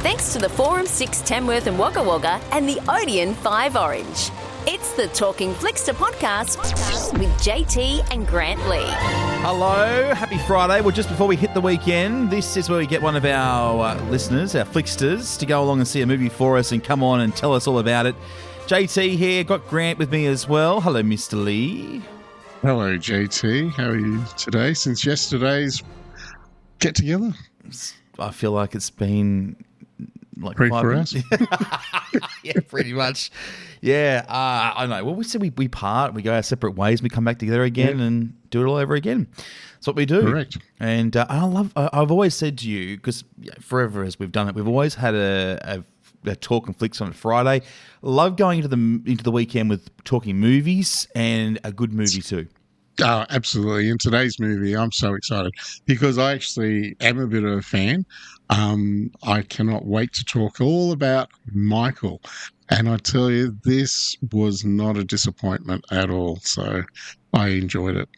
Thanks to the Forum 6 Tamworth and Wagga Wagga and the Odeon 5 Orange. It's the Talkin Flickster podcast with JT and Grant Lee. Hello, happy Friday. Well, just before we hit the weekend, this is where we get one of our listeners, our Flicksters, to go along and see a movie for us and come on and tell us all about it. JT here, got Grant with me as well. Hello, Mr. Lee. Hello, JT. How are you today? Since yesterday's get together, I feel like it's been like 3 5 for minutes. Yeah, pretty much. Yeah, I know. Well, we said we part, we go our separate ways, we come back together again and do it all over again. That's what we do. Correct. And I've always said to you, because forever as we've done it, we've always had a talk and flicks on a Friday. Love going into the weekend with talking movies and a good movie too. Oh, absolutely. In today's movie, I'm so excited because I actually am a bit of a fan. I cannot wait to talk all about Michael. And I tell you, this was not a disappointment at all. So I enjoyed it.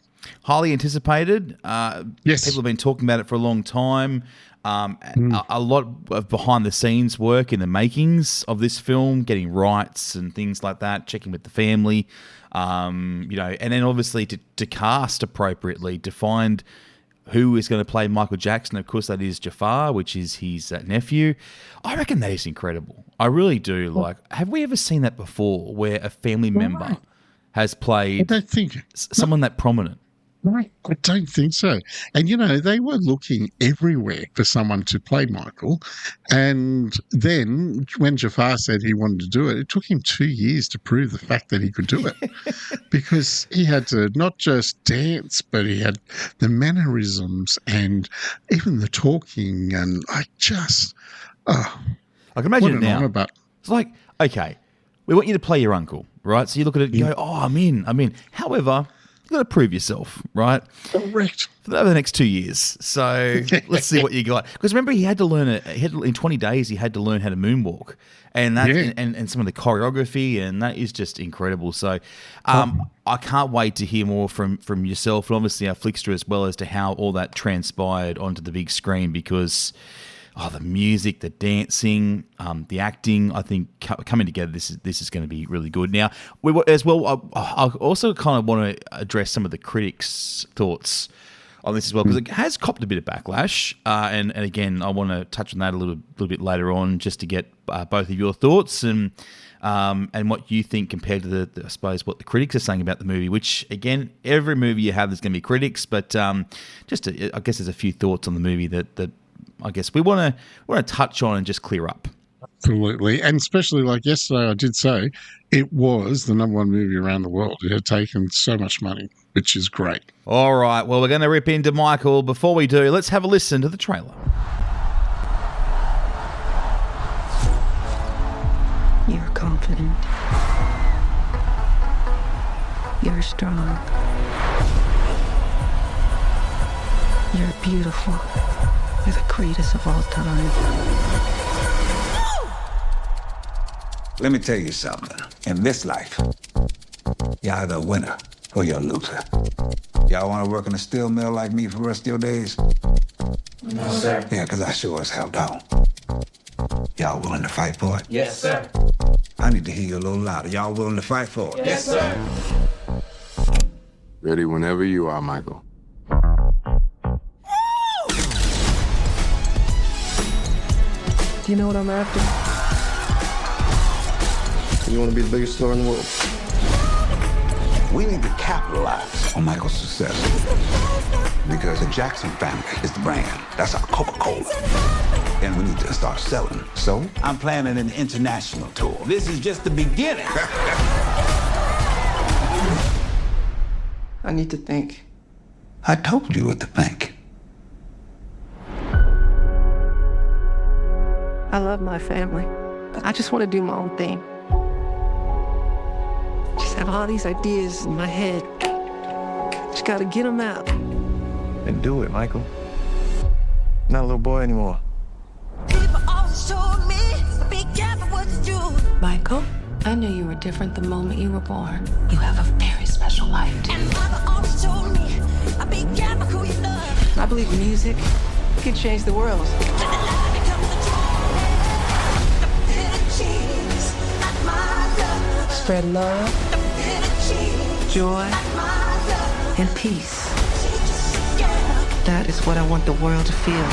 Highly anticipated. Yes. People have been talking about it for a long time. A lot of behind-the-scenes work in the makings of this film, getting rights and things like that, checking with the family, and then obviously to cast appropriately, to find who is going to play Michael Jackson. Of course, that is Jafar, which is his nephew. I reckon that is incredible. I really do. Like, have we ever seen that before, where a family member has played someone that prominent? I don't think so. And, they were looking everywhere for someone to play Michael. And then when Jafar said he wanted to do it, it took him 2 years to prove the fact that he could do it. Because he had to not just dance, but he had the mannerisms and even the talking. And I can imagine it now. It's like, okay, we want you to play your uncle, right? So you look at it and go, I'm in. However, you've got to prove yourself, right? Correct. Over the next 2 years. So let's see what you got. Because remember, he had to learn it. In 20 days, he had to learn how to moonwalk, and that and some of the choreography, and that is just incredible. So I can't wait to hear more from yourself, and obviously our Flickster as well, as to how all that transpired onto the big screen. Because the music, the dancing, the acting, I think coming together, this is going to be really good. Now, I also kind of want to address some of the critics' thoughts on this as well, because it has copped a bit of backlash. And again, I want to touch on that a little bit later on, just to get both of your thoughts and what you think compared to I suppose what the critics are saying about the movie. Which again, every movie you have, there's going to be critics, but I guess there's a few thoughts on the movie that I guess we want to touch on and just clear up. Absolutely. And especially like yesterday, I did say it was the number one movie around the world. It had taken so much money, which is great. All right. Well, we're going to rip into Michael. Before we do, let's have a listen to the trailer. You're confident. You're strong. You're beautiful. You're the greatest of all time. Let me tell you something. In this life, you're either a winner or you're a loser. Y'all want to work in a steel mill like me for the rest of your days? No, sir. Yeah, because I sure as hell don't. Y'all willing to fight for it? Yes, sir. I need to hear you a little louder. Y'all willing to fight for it? Yes, sir. Ready whenever you are, Michael. Do you know what I'm after? You want to be the biggest star in the world? We need to capitalize on Michael's success. Because the Jackson family is the brand. That's our Coca-Cola. And we need to start selling. So I'm planning an international tour. This is just the beginning. I need to think. I told you what to think. I love my family. I just want to do my own thing. Just have all these ideas in my head. Just got to get them out. Then do it, Michael. Not a little boy anymore. Michael, I knew you were different the moment you were born. You have a very special life, too. I believe music can change the world. spread love, joy, and peace. That is what I want the world to feel.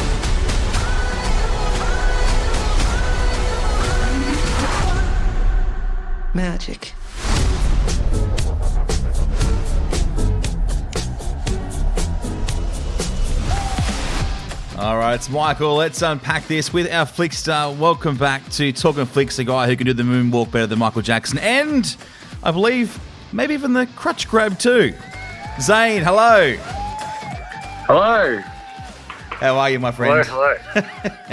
Magic. All right, it's Michael. Let's unpack this with our Flickster. Welcome back to Talkin Flickster, the guy who can do the moonwalk better than Michael Jackson. And I believe maybe even the crutch grab too. Zain, hello. Hello. How are you, my friend? Hello.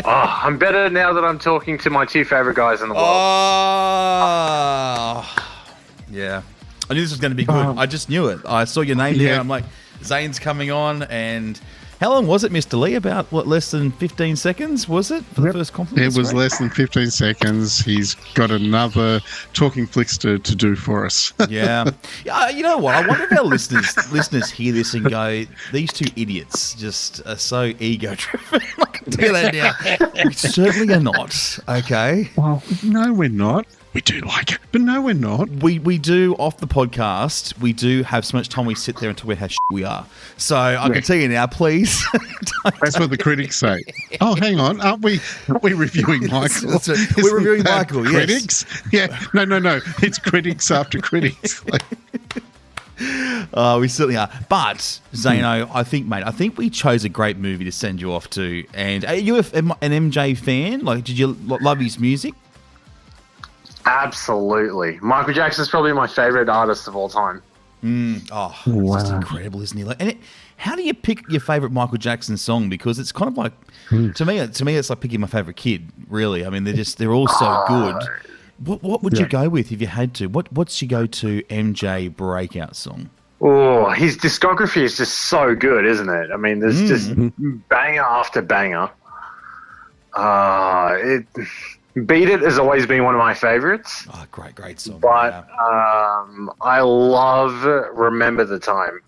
I'm better now that I'm talking to my two favourite guys in the world. Oh, yeah. I knew this was going to be good. I just knew it. I saw your name there. I'm like, Zane's coming on. And how long was it, Mr. Lee? About, less than 15 seconds, was it, for the first compliment? It was less than 15 seconds. He's got another Talking Flickster to do for us. Yeah. You know what? I wonder if our listeners hear this and go, these two idiots just are so ego-driven. I can tell you that now. We certainly are not, okay? Well, no, we're not. We do like it, but no, we're not. We do, off the podcast, we do have so much time we sit there and talk about how shit we are. So I can tell you now, please. That's what the critics say. Oh, hang on. Aren't we reviewing Michael? That's right. We're reviewing Michael, yes. Critics? Yeah. No. It's critics after critics. We certainly are. But, Zano, I think we chose a great movie to send you off to. And are you an MJ fan? Like, did you love his music? Absolutely. Michael Jackson's probably my favourite artist of all time. Wow. It's just incredible, isn't he? How do you pick your favourite Michael Jackson song? Because it's kind of like, to me, it's like picking my favourite kid, really. I mean, they're all so good. What would you go with if you had to? What's your go-to MJ breakout song? Oh, his discography is just so good, isn't it? I mean, there's just banger after banger. Beat It has always been one of my favourites. Oh, great song. But I love Remember the Time.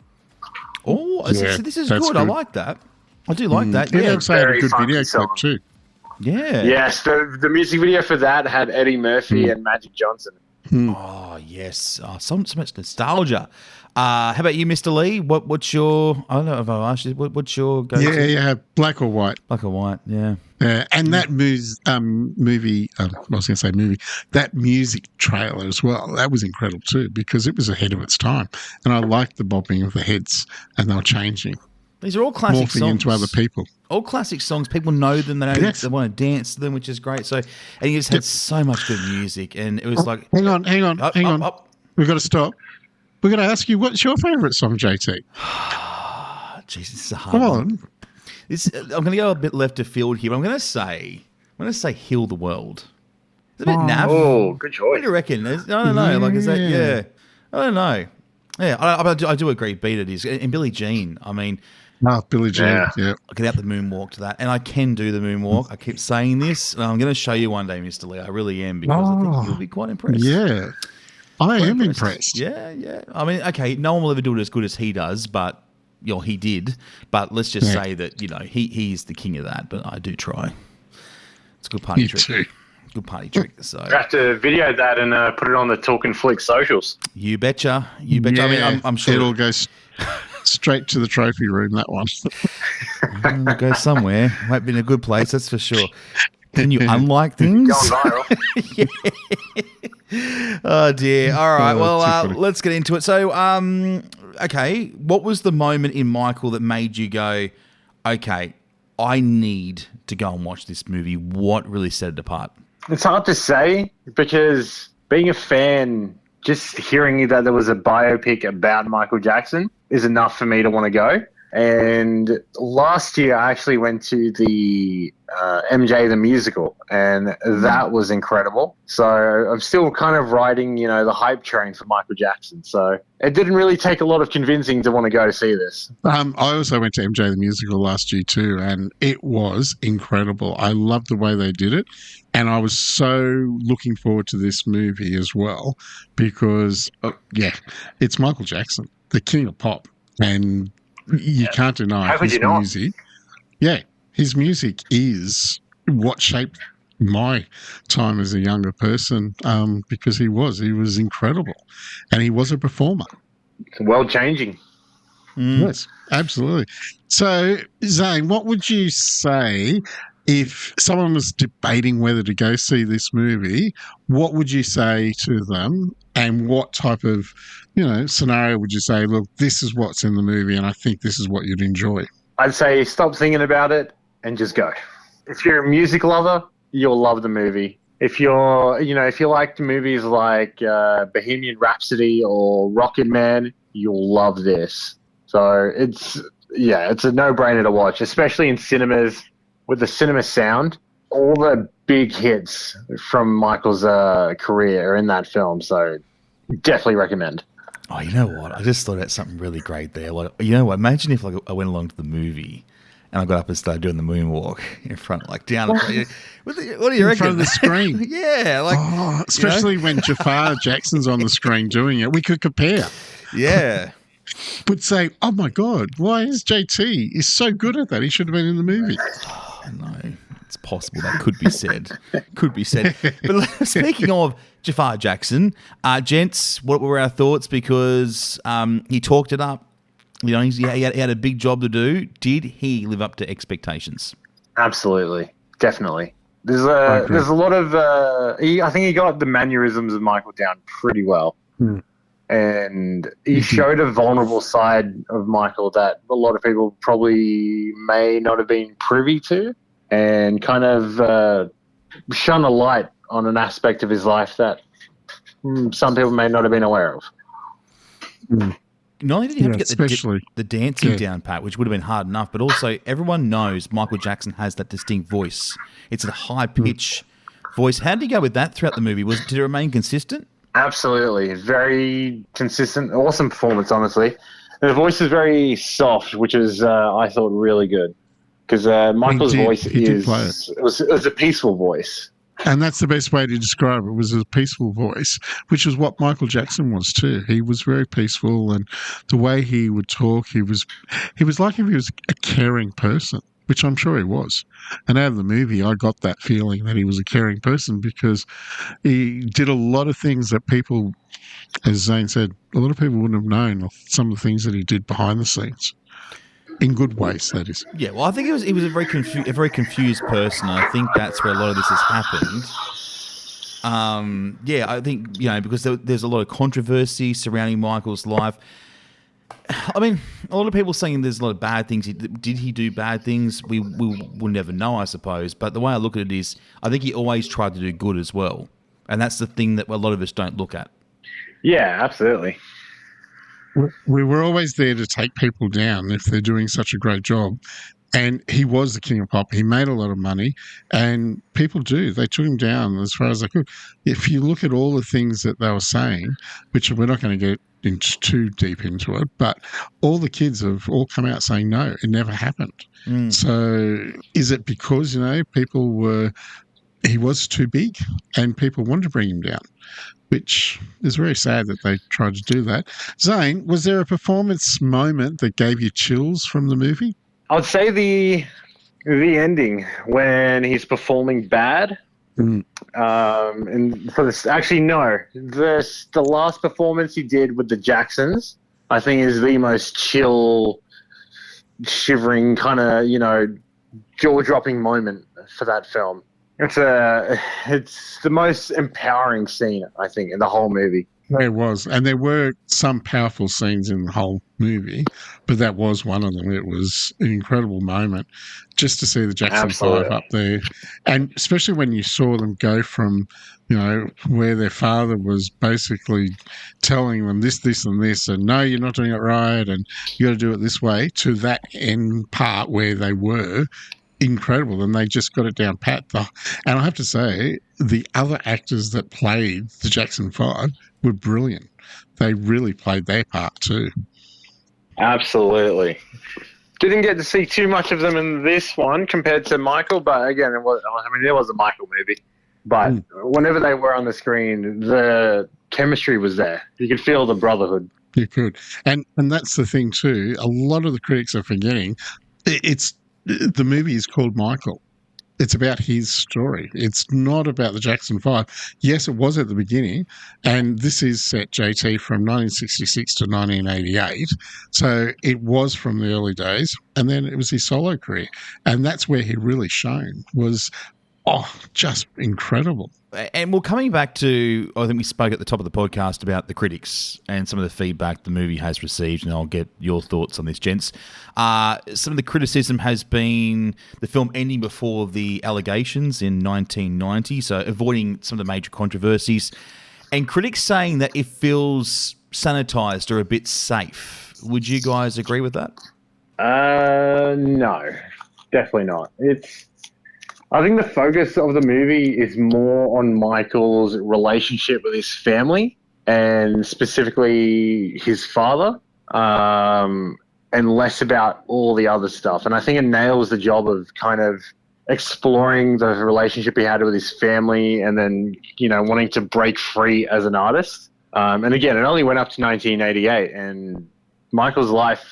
Oh, this is good. I like that. I do like that. Yeah, also had a good video clip too. Yeah. Yes, the music video for that had Eddie Murphy and Magic Johnson. Oh, yes. So much nostalgia. How about you, Mr. Lee? What's your, I don't know if I asked you, what's your go-to? Yeah, black or white. Black or white, yeah. And that movie, that music trailer as well, that was incredible too, because it was ahead of its time. And I liked the bobbing of the heads, and they were changing. These are all classic morphing songs. into other people. All classic songs. People know them. They know they want to dance to them, which is great. So, and he just had so much good music, and it was like, hang on. We've got to stop. We're going to ask you, what's your favourite song, JT? Jeez, this is a hard one. I'm going to go a bit left of field here, but I'm going to say Heal the World. It's a bit naff. Oh, good choice. What do you reckon? I don't know. Like, is that, yeah. I don't know. Yeah, I do agree. Beat It is. And Billie Jean, I mean. Billie Jean, yeah. I get out the moonwalk to that. And I can do the moonwalk. I keep saying this. And I'm going to show you one day, Mr. Lee. I really am, because I think you'll be quite impressed. Yeah. I am impressed. Yeah. I mean, okay, no one will ever do it as good as he does, but he did. But let's just say that, he's the king of that, but I do try. It's a good party trick. Too. Good party trick. So you have to video that and put it on the Talkin Flick socials. You betcha. Yeah, I mean, I'm sure it'll go straight to the trophy room, that one. It'll go somewhere. Won't be in a good place, that's for sure. Can you unlike things? Going viral. Oh dear. All right. Well, let's get into it. So, okay, what was the moment in Michael that made you go, okay, I need to go and watch this movie? What really set it apart? It's hard to say, because being a fan, just hearing that there was a biopic about Michael Jackson is enough for me to want to go. And last year, I actually went to the MJ the Musical, and that was incredible. So I'm still kind of riding, the hype train for Michael Jackson. So it didn't really take a lot of convincing to want to go see this. I also went to MJ the Musical last year too, and it was incredible. I loved the way they did it, and I was so looking forward to this movie as well, because, it's Michael Jackson, the king of pop, and you can't deny his music. Yeah, his music is what shaped my time as a younger person, because he was incredible, and he was a performer. World changing. Yes, absolutely. So, Zane, what would you say if someone was debating whether to go see this movie? What would you say to them, and what type of, scenario would you say, look, this is what's in the movie, and I think this is what you'd enjoy? I'd say stop thinking about it and just go. If you're a music lover, you'll love the movie. If if you like movies like Bohemian Rhapsody or Rocket Man, you'll love this. So it's a no-brainer to watch, especially in cinemas with the cinema sound. All the big hits from Michael's career are in that film, so definitely recommend. Oh, you know what? I just thought about something really great there. Like, you know what? Imagine if I went along to the movie and I got up and started doing the moonwalk in front, like down. What do you reckon? In front of the screen. Yeah, especially when Jafar Jackson's on the screen doing it, we could compare. Yeah. Would say, oh my God, why is JT? He's so good at that. He should have been in the movie. Oh, no, it's possible that could be said. But speaking of Jafar Jackson, gents, what were our thoughts? Because he talked it up. He had a big job to do. Did he live up to expectations? Absolutely, definitely. There's a lot of. I think he got the mannerisms of Michael down pretty well. And he showed a vulnerable side of Michael that a lot of people probably may not have been privy to, and kind of shone a light on an aspect of his life that some people may not have been aware of. Not only did he have to get the dancing down pat, which would have been hard enough, but also everyone knows Michael Jackson has that distinct voice. It's a high-pitch voice. How did he go with that throughout the movie? Did it remain consistent? Absolutely. Very consistent. Awesome performance, honestly. The voice is very soft, which is, I thought, really good. Because Michael's voice was a peaceful voice. And that's the best way to describe it, was a peaceful voice, which is what Michael Jackson was too. He was very peaceful, and the way he would talk, he was like if he was a caring person, which I'm sure he was. And out of the movie, I got that feeling that he was a caring person, because he did a lot of things that people, as Zane said, a lot of people wouldn't have known of some of the things that he did behind the scenes. In good ways, that is. Yeah, well, I think he was a very confused person. I think that's where a lot of this has happened. I think, because there's a lot of controversy surrounding Michael's life. I mean, a lot of people saying there's a lot of bad things. Did he do bad things? We will never know, I suppose. But the way I look at it is, I think he always tried to do good as well. And that's the thing that a lot of us don't look at. Yeah, absolutely. We were always there to take people down if they're doing such a great job. And he was the king of pop. He made a lot of money, and people do. They took him down as far as they could. If you look at all the things that they were saying, which we're not going to get too deep into it, but all the kids have all come out saying, no, it never happened. So is it because, he was too big and people wanted to bring him down? Which is very sad that they tried to do that. Zane, was there a performance moment that gave you chills from the movie? I'd say the ending when he's performing bad. And for this, actually, no. The last performance he did with the Jacksons, I think, is the most chill, shivering, kind of, jaw-dropping moment for that film. It's the most empowering scene, I think, in the whole movie. There was, and there were some powerful scenes in the whole movie, but that was one of them. It was an incredible moment just to see the Jackson 5 up there, and especially when you saw them go from, where their father was basically telling them this, and this, and no, you're not doing it right, and you got to do it this way, to that end part where they were incredible, and they just got it down pat. And I have to say, the other actors that played the Jackson 5 were brilliant. They really played their part too. Absolutely. Didn't get to see too much of them in this one compared to Michael, but again, it was a Michael movie. But whenever they were on the screen, the chemistry was there. You could feel the brotherhood. You could. And that's the thing too. A lot of the critics are forgetting the movie is called Michael. It's about his story. It's not about the Jackson 5. Yes, it was at the beginning, and this is set, JT, from 1966 to 1988. So it was from the early days, and then it was his solo career. And that's where he really shone, was, just incredible. And we're coming back to, I think we spoke at the top of the podcast about the critics and some of the feedback the movie has received, and I'll get your thoughts on this, gents. Some of the criticism has been the film ending before the allegations in 1990, so avoiding some of the major controversies, and critics saying that it feels sanitized or a bit safe. Would you guys agree with that? No, definitely not. I think the focus of the movie is more on Michael's relationship with his family and specifically his father, and less about all the other stuff. And I think it nails the job of kind of exploring the relationship he had with his family and then, wanting to break free as an artist. And again, it only went up to 1988, and Michael's life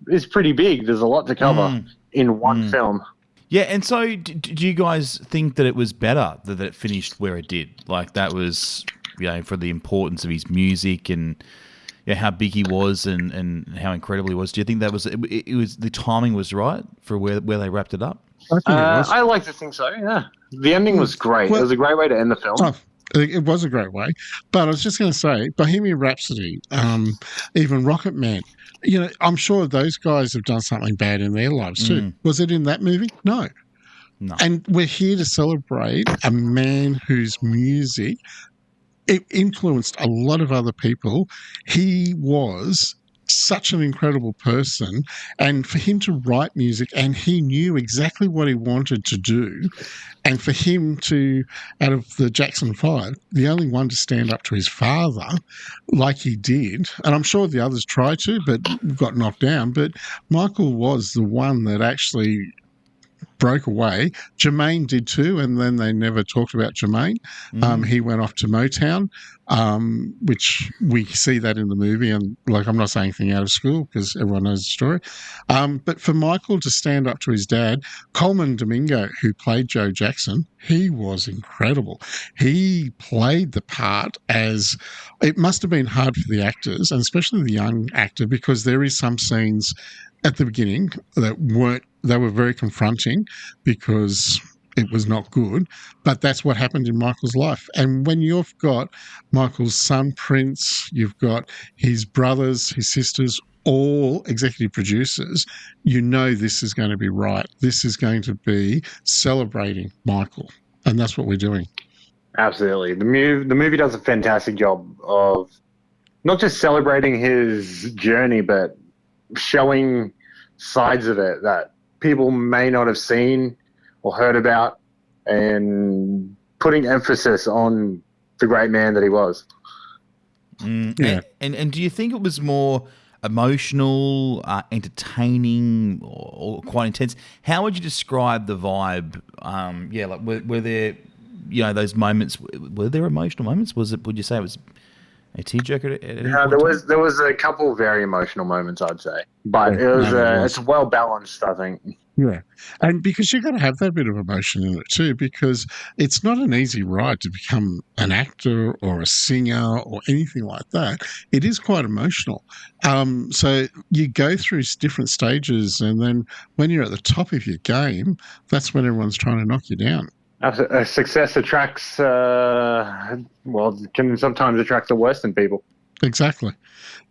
is pretty big. There's a lot to cover in one film. Yeah, and so do you guys think that it was better that it finished where it did? Like that was, for the importance of his music and how big he was and how incredible he was. Do you think that was it was the timing was right for where they wrapped it up? I like to think so, yeah. The ending was great. It was a great way to end the film. It was a great way. But I was just going to say, Bohemian Rhapsody, even Rocket Man, I'm sure those guys have done something bad in their lives too. Was it in that movie? No. And we're here to celebrate a man whose music it influenced a lot of other people. He was such an incredible person, and for him to write music, and he knew exactly what he wanted to do, and for him to, out of the Jackson 5, the only one to stand up to his father like he did, and I'm sure the others tried to but got knocked down, but Michael was the one that actually broke away. Jermaine did too, and then they never talked about Jermaine. He went off to Motown, which we see that in the movie, and I'm not saying anything out of school because everyone knows the story. But for Michael to stand up to his dad, Coleman Domingo, who played Joe Jackson, he was incredible. He played the part as, it must have been hard for the actors, and especially the young actor, because there is some scenes at the beginning they were very confronting because it was not good, but that's what happened in Michael's life. And when you've got Michael's son, Prince, you've got his brothers, his sisters, all executive producers, this is going to be right. This is going to be celebrating Michael, and that's what we're doing. Absolutely. The movie does a fantastic job of not just celebrating his journey, but showing sides of it that people may not have seen or heard about, and putting emphasis on the great man that he was. Yeah. And do you think it was more emotional, entertaining, or quite intense? How would you describe the vibe? Were there, those moments? Were there emotional moments? Would you say it was a tearjerker? There was a couple very emotional moments, I'd say, but it's well balanced, I think. Yeah, and because you've got to have that bit of emotion in it too, because it's not an easy ride to become an actor or a singer or anything like that. It is quite emotional. So you go through different stages, and then when you're at the top of your game, that's when everyone's trying to knock you down. Success attracts, can sometimes attract the worst in people. Exactly.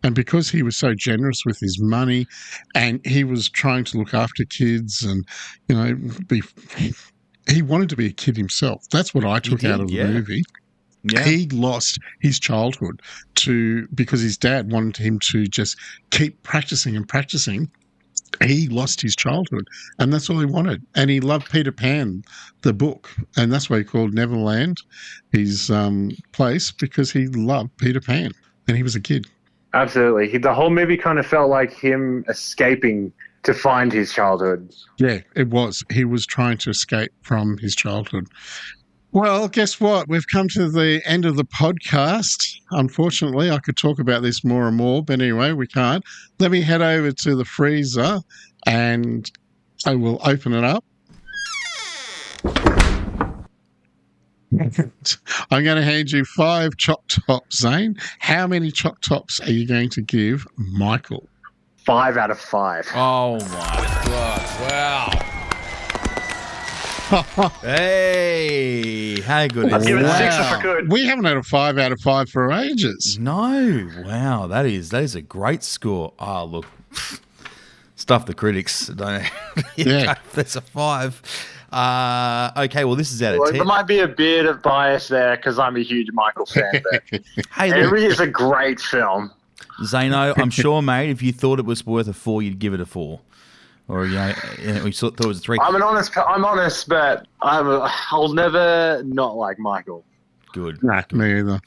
And because he was so generous with his money, and he was trying to look after kids, and, he wanted to be a kid himself. That's what I took out of the movie. Yeah. He lost his childhood because his dad wanted him to just keep practicing and practicing. He lost his childhood, and that's all he wanted. And he loved Peter Pan, the book, and that's why he called Neverland his place, because he loved Peter Pan, and he was a kid. Absolutely. The whole movie kind of felt like him escaping to find his childhood. Yeah, it was. He was trying to escape from his childhood. Well, guess what? We've come to the end of the podcast. Unfortunately, I could talk about this more and more, but anyway, we can't. Let me head over to the freezer and I will open it up. I'm going to hand you 5 choc tops, Zane. How many choc tops are you going to give Michael? 5 out of 5. Oh my God! Wow. Hey, how good is I'd give it that? 6 if I could. We haven't had a 5 out of 5 for ages. No, wow, that is a great score. Oh, look, stuff the critics. Don't Yeah. That's a 5. Okay, well, this is out of 10. There might be a bit of bias there because I'm a huge Michael fan, but Hey, Every look, is a great film. Zeno, I'm sure, mate, if you thought it was worth a 4, you'd give it a 4. Or, we thought it was a 3. I'm honest, but I'll never not like Michael. Good. Nah, me either.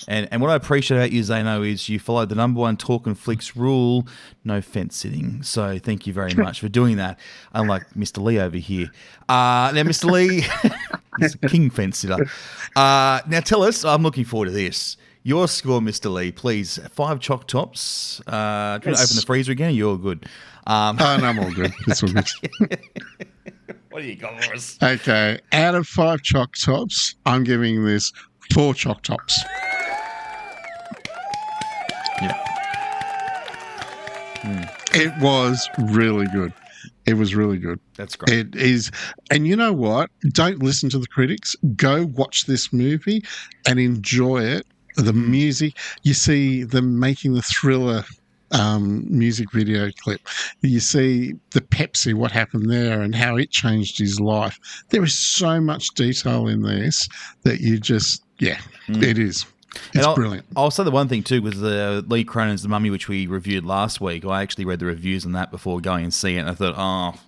And what I appreciate about you, Zeno, is you followed the number 1 Talkin Flicks rule, no fence sitting. So thank you very much for doing that, unlike Mr. Lee over here. Now, Mr. Lee, he's a king fence sitter. Now, tell us, I'm looking forward to this. Your score, Mr. Lee, please. 5 choc tops. Do you want to open the freezer again? You're good. No, I'm all good. It's all good. What do you got for us? Okay, out of 5 choc tops, I'm giving this 4 choc tops. Yeah. It was really good. It was really good. That's great. It is. And you know what? Don't listen to the critics. Go watch this movie and enjoy it. The music, you see them making the Thriller music video clip. You see the Pepsi, what happened there and how it changed his life. There is so much detail in this that you just, it is. It's brilliant. I'll say the one thing too was the Lee Cronin's The Mummy, which we reviewed last week. I actually read the reviews on that before going and seeing it, and I thought,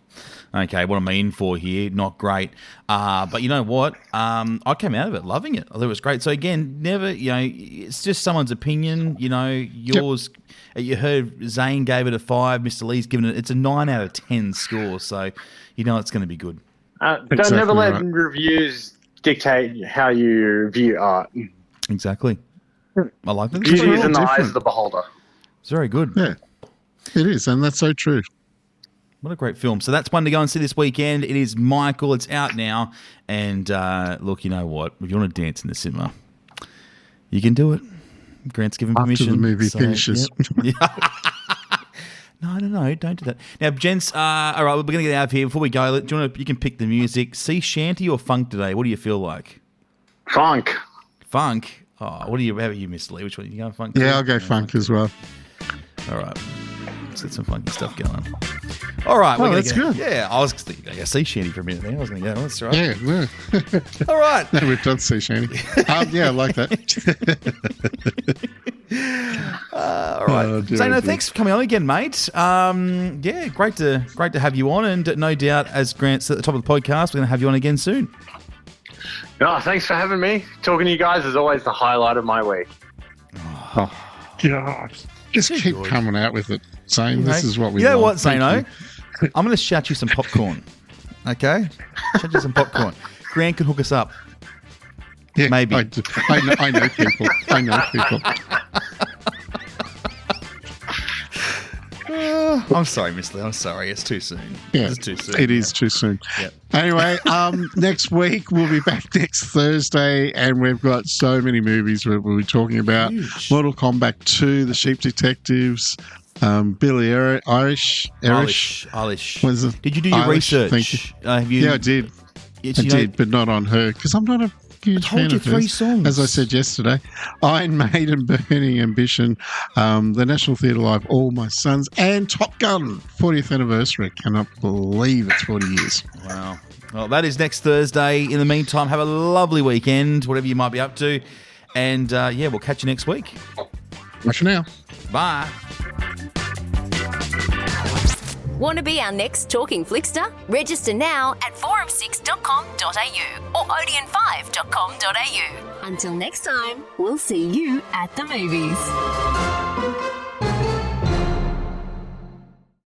okay, what am I in for here? Not great. But you know what? I came out of it loving it. I thought it was great. So again, never, it's just someone's opinion. Yours. Yep. You heard Zane gave it a 5. Mr. Lee's given it. It's a 9 out of 10 score. So it's going to be good. Don't never let reviews dictate how you view art. Exactly. I like that. Beauty is in the eyes of the beholder. It's very good. Yeah, it is, and that's so true. What a great film. So that's one to go and see this weekend. It is Michael. It's out now. And look, you know what? If you want to dance in the cinema, you can do it. Grant's given permission. After the movie finishes. Yep. No, don't do that. Now, gents, all right, we're going to get out of here. Before we go, you can pick the music. Sea shanty or funk today? What do you feel like? Funk. Funk? Oh, how about you, Mr. Lee? Which one? You going funk? Yeah, I'll go funk as well. All right. Let's get some funky stuff going. All right. That's good. Yeah, I was thinking, I guess sea shanty for a minute there. I was going to go, that's right. Yeah. All right. No, we've done sea shanty. Yeah, I like that. All right. Zeno, thanks for coming on again, mate. Great to have you on, and no doubt, as Grant's at the top of the podcast, we're going to have you on again soon. No, thanks for having me. Talking to you guys is always the highlight of my week. Oh, God. Just keep coming out with it, Zane. This is what we You know want. what, Zeno? I'm going to shout you some popcorn. Okay? Shout you some popcorn. Grant can hook us up. Yeah, maybe. I know people. I know people. I'm sorry, Miss Lee. I'm sorry. It's too soon. Yeah, it's too soon. It is too soon. Yep. Anyway, next week we'll be back next Thursday, and we've got so many movies we'll be talking about. Huge. Mortal Kombat 2, The Sheep Detectives, Billy Eilish. Did you do your research? Thank you. Yeah, I did. I did, but not on her, because I'm not a huge fan of 3 hers. songs. As I said yesterday, Iron Maiden, Burning Ambition, the National Theatre Live, All My Sons, and Top Gun 40th anniversary. Cannot believe it's 40 years. Wow. Well, that is next Thursday. In the meantime, have a lovely weekend, whatever you might be up to. And, we'll catch you next week. Bye for now. Bye. Want to be our next Talking Flickster? Register now at 4of6.com.au or odeon5.com.au. Until next time, we'll see you at the movies.